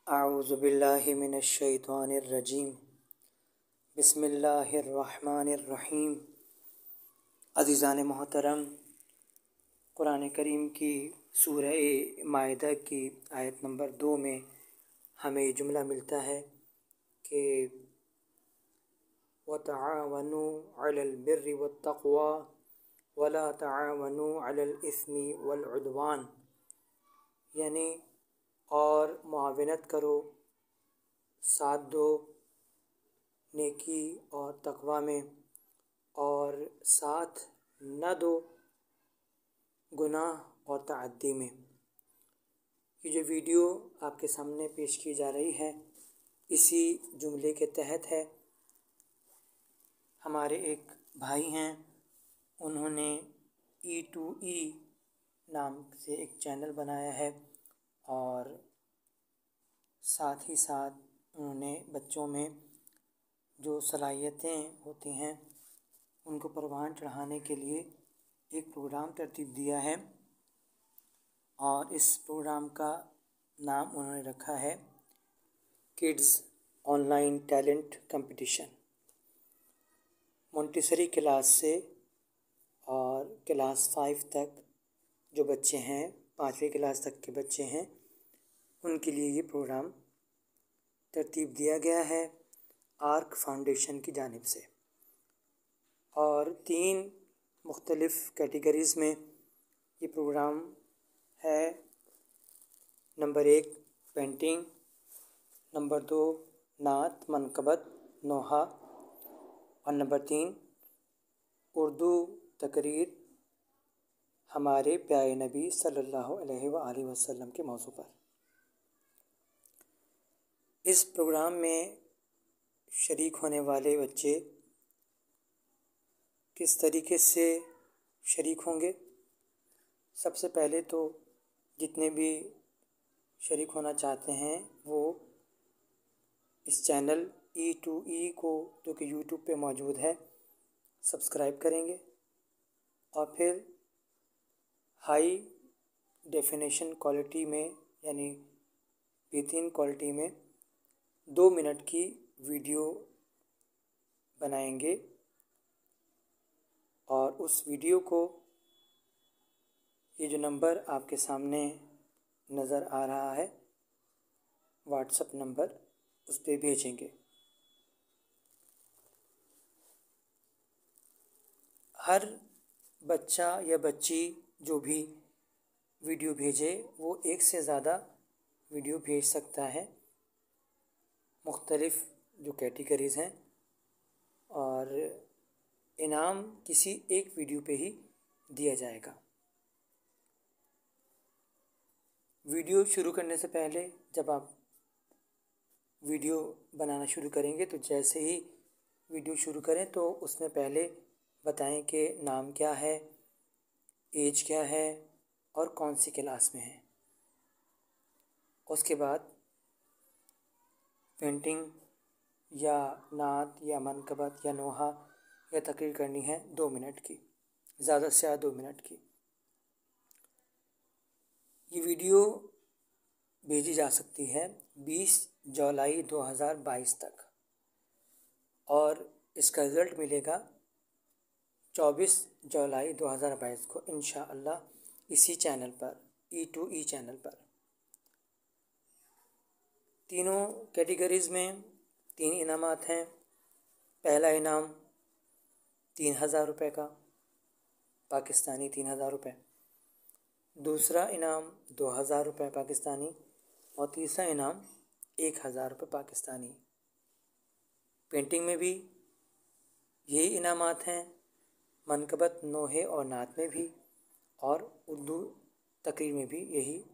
अऊज़ु बिल्लाहि मिनश शैतानिर रजीम। बिस्मिल्लाहिर रहमानिर रहीम। अज़ीज़ान मोहतरम, कुरान करीम की सूरह माइदा की आयत नंबर 2 में हमें ये जुमला मिलता है कि वतआवनु अलल बिर्रि वत्तक़वा वला तआवनु अलल इस्मि वल उद्वान, यानी और मुआवनत करो, साथ दो नेकी और तकवा में, और साथ न दो गुनाह और तअद्दी में। ये जो वीडियो आपके सामने पेश की जा रही है इसी जुमले के तहत है। हमारे एक भाई हैं, उन्होंने E2E नाम से एक चैनल बनाया है और साथ ही साथ उन्होंने बच्चों में जो सलाहियतें होती हैं उनको परवान चढ़ाने के लिए एक प्रोग्राम तरतीब दिया है और इस प्रोग्राम का नाम उन्होंने रखा है kids online talent competition. Montessori class से और क्लास 5 तक जो बच्चे हैं, 5वीं क्लास तक के बच्चे हैं, उनके लिए ये प्रोग्राम तरतीब दिया गया है आर्क फाउंडेशन की जानिब से। और 3 मुख्तलिफ़ कैटेगरीज़ में ये प्रोग्राम है। नंबर 1 पेंटिंग, नंबर 2 नात मनकबत नोहा, और नंबर 3 उर्दू तकरीर हमारे प्यारे नबी सल्लल्लाहु अलैहि वसल्लम के मौजू पर। इस प्रोग्राम में शरीक होने वाले बच्चे किस तरीके से शरीक होंगे? सबसे पहले तो जितने भी शरीक होना चाहते हैं वो इस चैनल E2E को, जो कि यूट्यूब पे मौजूद है, सब्सक्राइब करेंगे और फिर हाई डेफिनेशन क्वालिटी में, यानी बेहतरीन क्वालिटी में 2 मिनट की वीडियो बनाएंगे और उस वीडियो को ये जो नंबर आपके सामने नज़र आ रहा है, व्हाट्सएप नंबर, उस पर भेजेंगे। हर बच्चा या बच्ची जो भी वीडियो भेजे वो एक से ज़्यादा वीडियो भेज सकता है, मुख्तलिफ़ जो कैटेगरीज़ हैं, और इनाम किसी एक वीडियो पे ही दिया जाएगा। वीडियो शुरू करने से पहले जब आप वीडियो बनाना शुरू करेंगे तो जैसे ही वीडियो शुरू करें तो उसमें पहले बताएं कि नाम क्या है, एज क्या है और कौन सी क्लास में है। उसके बाद पेंटिंग या नात या मनकबत या नोहा या तकरीर करनी है 2 मिनट की, ज़्यादा से ज़्यादा 2 मिनट की। ये वीडियो भेजी जा सकती है 20 जुलाई 2022 तक और इसका रिज़ल्ट मिलेगा 24 जुलाई 2022 को इंशाअल्लाह इसी चैनल पर, E2E चैनल पर। तीनों कैटेगरीज़ में 3 इनामात हैं। पहला इनाम 3000 रुपये का, पाकिस्तानी 3000 रुपये। दूसरा इनाम 2000 रुपये पाकिस्तानी और तीसरा इनाम 1000 रुपये पाकिस्तानी। पेंटिंग में भी यही इनामात हैं, मनकबत, नोहे और नात में भी, और उर्दू तकरीर में भी यही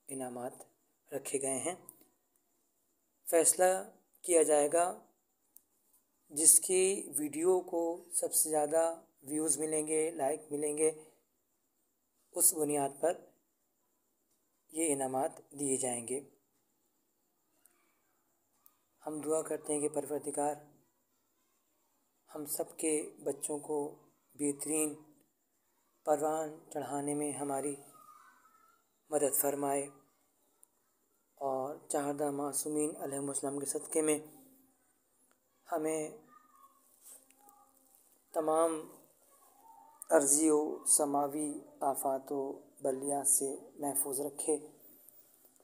इनामात रखे गए हैं। फ़ैसला किया जाएगा जिसकी वीडियो को सबसे ज़्यादा व्यूज़ मिलेंगे, लाइक मिलेंगे, उस बुनियाद पर ये इनामात दिए जाएंगे। हम दुआ करते हैं कि परवरदिगार हम सब के बच्चों को बेहतरीन परवान चढ़ाने में हमारी मदद फरमाए। और चाहदा मासूमीन अलैहिस्सलाम के सदक़े में हमें तमाम अर्ज़ी व समावी आफ़ात व बलियात से महफूज रखे।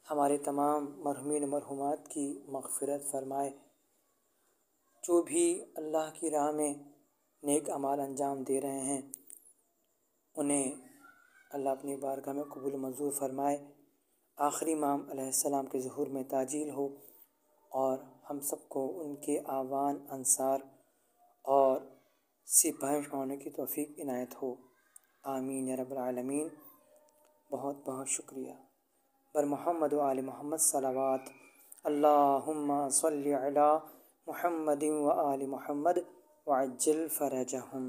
हमारे तमाम मरहूमीन मरहूमात की मग़फ़िरत फ़रमाए। जो भी अल्लाह की राह में नेक अमाल अंजाम दे रहे हैं उन्हें अल्लाह अपनी बारगाह में कबूल मंजूर फ़रमाए। आखिरी इमाम अलैहिस्सलाम के ज़ुहूर में ताजील हो और हम सबको उनके आवान अंसार और सिपाही होने की तौफ़ीक इनायत हो। आमीन या रब्बल आलमीन। बहुत बहुत शुक्रिया। बर मोहम्मद व आले मोहम्मद सलावत। अल्लाहुम्मा सल्लि अला मुहम्मदिन व आले मोहम्मद व अज्जिल फ़रजहुम।